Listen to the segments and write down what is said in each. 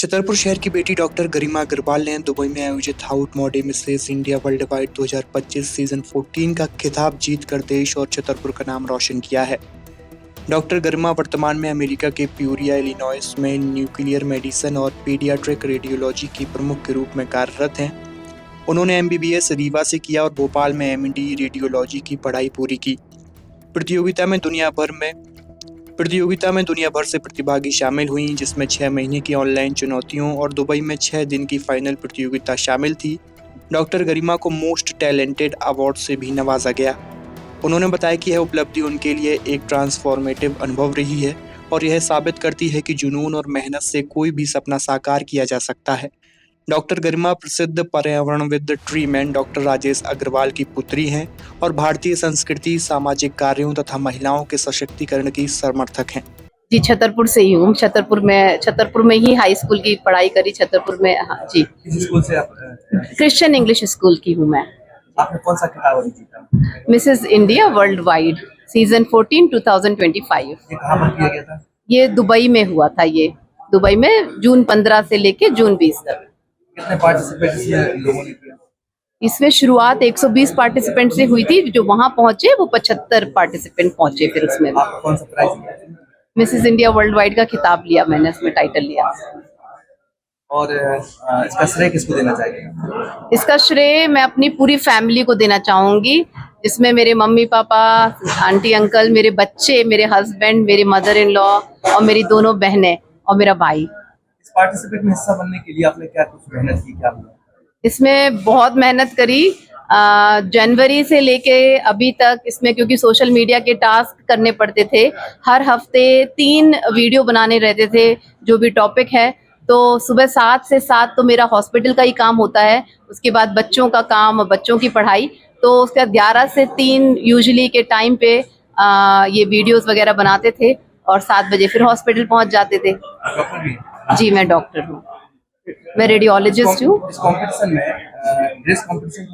छतरपुर शहर की बेटी डॉक्टर गरिमा अग्रवाल ने दुबई में आयोजित Haute Monde Mrs India world wide 2025 season 14 का खिताब जीतकर देश और छतरपुर का नाम रोशन किया है। डॉक्टर गरिमा वर्तमान में अमेरिका के प्यूरिया इलिनॉइस में न्यूक्लियर मेडिसिन और पीडियाट्रिक रेडियोलॉजी की प्रमुख के रूप में कार्यरत हैं। उन्होंने MBBS रीवा से किया और भोपाल में MD रेडियोलॉजी की पढ़ाई पूरी की। प्रतियोगिता में दुनिया भर से प्रतिभागी शामिल हुई, जिसमें 6 महीने की ऑनलाइन चुनौतियों और दुबई में 6 दिन की फाइनल प्रतियोगिता शामिल थी। डॉक्टर गरिमा को मोस्ट टैलेंटेड अवार्ड से भी नवाजा गया। उन्होंने बताया कि यह उपलब्धि उनके लिए एक ट्रांसफॉर्मेटिव अनुभव रही है और यह साबित करती है कि जुनून और मेहनत से कोई भी सपना साकार किया जा सकता है। डॉक्टर गरिमा प्रसिद्ध पर्यावरणविद ट्रीमैन डॉक्टर राजेश अग्रवाल की पुत्री हैं और भारतीय संस्कृति, सामाजिक कार्यों तथा महिलाओं के सशक्तिकरण की समर्थक हैं। जी, छतरपुर से ही हूँ। छतरपुर में ही हाई स्कूल की पढ़ाई करी। छतरपुर में, हाँ जी। किस स्कूल से आप? क्रिश्चियन इंग्लिश स्कूल की हूँ मैं। आपने कौन सा खिताब जीता? Mrs India world wide season 14 2025। ये कहाँ पर किया गया था? ये दुबई में हुआ था। ये दुबई में जून 15 से लेके जून 20 तक। कितने पार्टिसिपेंट्स लोगों ने किया? इसमें शुरुआत 120 पार्टिसिपेंट से हुई थी। जो वहाँ पहुंचे वो 75 पार्टिसिपेंट पहुंचे। फिर उसमें आपको कौन सा प्राइज मिला? मिसेस इंडिया वर्ल्ड वाइड का खिताब लिया मैंने, उसमें टाइटल लिया। और इसका श्रेय किसको देना चाहिए? इसका श्रेय मैं अपनी पूरी फैमिली को देना चाहूंगी, जिसमें मेरे मम्मी पापा, आंटी अंकल, मेरे बच्चे, मेरे हस्बैंड, मेरे मदर इन लॉ और मेरी दोनों बहनें और मेरा भाई। इस पार्टिसिपेट में हिस्सा बनने के लिए आपने क्या कुछ मेहनत की? क्या हुआ? इसमें बहुत मेहनत करी। जनवरी से लेके अभी तक इसमें, क्योंकि सोशल मीडिया के टास्क करने पड़ते थे। हर हफ्ते 3 वीडियो बनाने रहते थे, जो भी टॉपिक है। तो सुबह 7 से 7 तो मेरा हॉस्पिटल का ही काम होता है। उसके बाद बच्चों का काम, बच्चों की पढ़ाई। तो उसके बाद 11 से 3 यूजुअली के टाइम पे ये वीडियोस वगैरह बनाते थे और 7 बजे फिर हॉस्पिटल पहुंच जाते थे। डॉक्टर भी? जी, मैं डॉक्टर हूँ। मैं रेडियोलॉजिस्ट हूँ। इस कंपटीशन में ड्रेस कंपटीशन?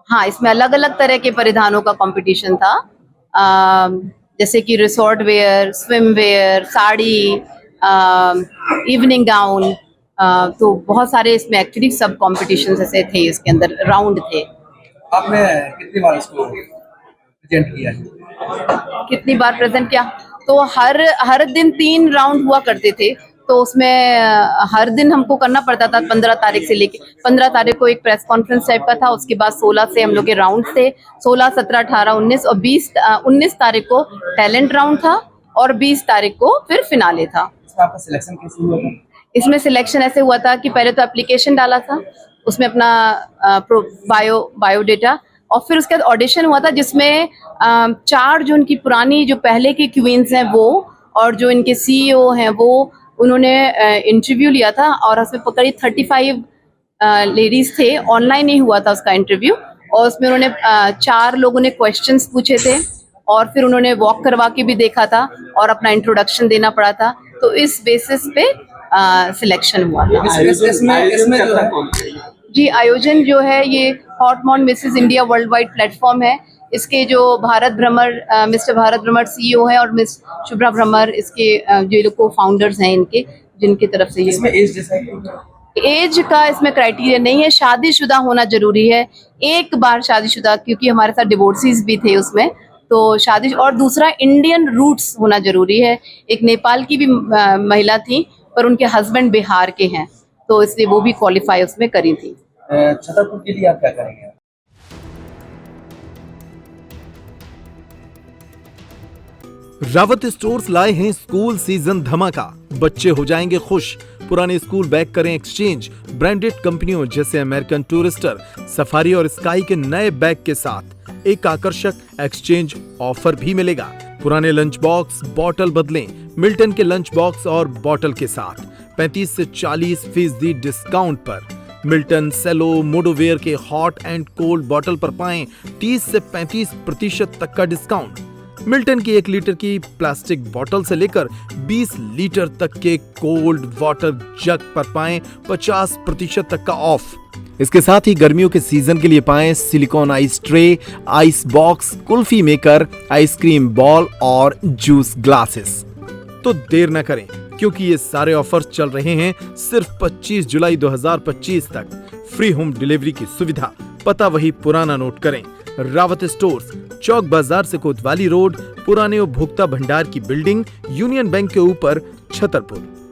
हाँ, इसमें अलग अलग तरह के परिधानों का कंपटीशन था। जैसे कि resort wear, swim wear, sari, evening gown. तो बहुत सारे इसमें एक्चुअली सब कॉम्पिटिशन ऐसे थे, इसके अंदर राउंड थे। आपने कितनी बार इसको प्रेजेंट किया है? कितनी बार प्रेजेंट किया? तो हर दिन 3 राउंड हुआ करते थे। तो उसमें हर दिन हमको करना पड़ता था। 15 तारीख से लेके 15 तारीख को एक प्रेस कॉन्फ्रेंस टाइप का था। उसके बाद 16 से हम लोग के राउंड थे। 16, 17, 18, 19 और 19 तारीख को टैलेंट राउंड था और 20 तारीख को फिर फिनाले था। इसमें आपका सिलेक्शन कैसे हुआ था? इसमें सिलेक्शन ऐसे हुआ था कि पहले तो एप्लीकेशन डाला था, उसमें अपना बायोडेटा, और फिर उसके बाद ऑडिशन हुआ था, जिसमें 4 जो उनकी पुरानी जो पहले की क्वींस हैं वो, और जो इनके CEO हैं वो, उन्होंने इंटरव्यू लिया था। और उसमें करीब 35 लेडीज थे। ऑनलाइन ही हुआ था उसका इंटरव्यू। और उसमें उन्होंने 4 लोगों ने क्वेश्चंस पूछे थे और फिर उन्होंने वॉक करवा के भी देखा था और अपना इंट्रोडक्शन देना पड़ा था। तो इस बेसिस पे सिलेक्शन हुआ था। इसमें जो है जी, आयोजन जो है ये Haute Monde Mrs India world wide platform है। इसके जो मिस्टर भारत भ्रमर CEO है और मिस शुभ्रा भ्रमर, इसके जो लोग को फाउंडर्स हैं इनके, जिनकी तरफ से ये। इसमें एज डिसाइड? एज का इसमें क्राइटेरिया नहीं है। शादीशुदा होना जरूरी है। एक बार शादीशुदा, क्योंकि हमारे साथ डिवोर्सीज भी थे उसमें, तो शादी। और दूसरा, इंडियन रूट्स होना जरूरी है। एक नेपाल की भी महिला थी, पर उनके हस्बैंड बिहार के हैं, तो इसलिए वो भी क्वालिफाई उसमें करी थी। छतरपुर के लिए आप क्या करेंगे? रावत स्टोर्स लाए हैं स्कूल सीजन धमाका। बच्चे हो जाएंगे खुश। पुराने स्कूल बैग करें एक्सचेंज। ब्रांडेड कंपनियों जैसे अमेरिकन टूरिस्टर, सफारी और स्काई के नए बैग के साथ एक आकर्षक एक्सचेंज ऑफर भी मिलेगा। पुराने लंच बॉक्स, बॉटल बदलें मिल्टन के लंच बॉक्स और बॉटल के साथ 35 से 40% डिस्काउंट पर। मिल्टन, सेलो, मोडोवेयर के हॉट एंड कोल्ड बॉटल पर पाएं 30 से 35% तक का डिस्काउंट। मिल्टन की 1 लीटर की प्लास्टिक बोतल से लेकर 20 लीटर तक के कोल्ड वाटर जग पर पाएं 50% तक का ऑफ। इसके साथ ही गर्मियों के सीजन के लिए पाएं silicon ice tray, ice box, kulfi maker, ice cream ball और जूस ग्लासेस। तो देर न करें, क्योंकि ये सारे ऑफर्स चल रहे हैं सिर्फ 25 जुलाई 2025 तक। फ्री होम डिलीवरी की सुविधा, पता वही पुराना नोट करें। रावत स्टोर्स, चौक बाजार से कोतवाली रोड, पुराने उपभोक्ता भंडार की बिल्डिंग, यूनियन बैंक के ऊपर, छतरपुर।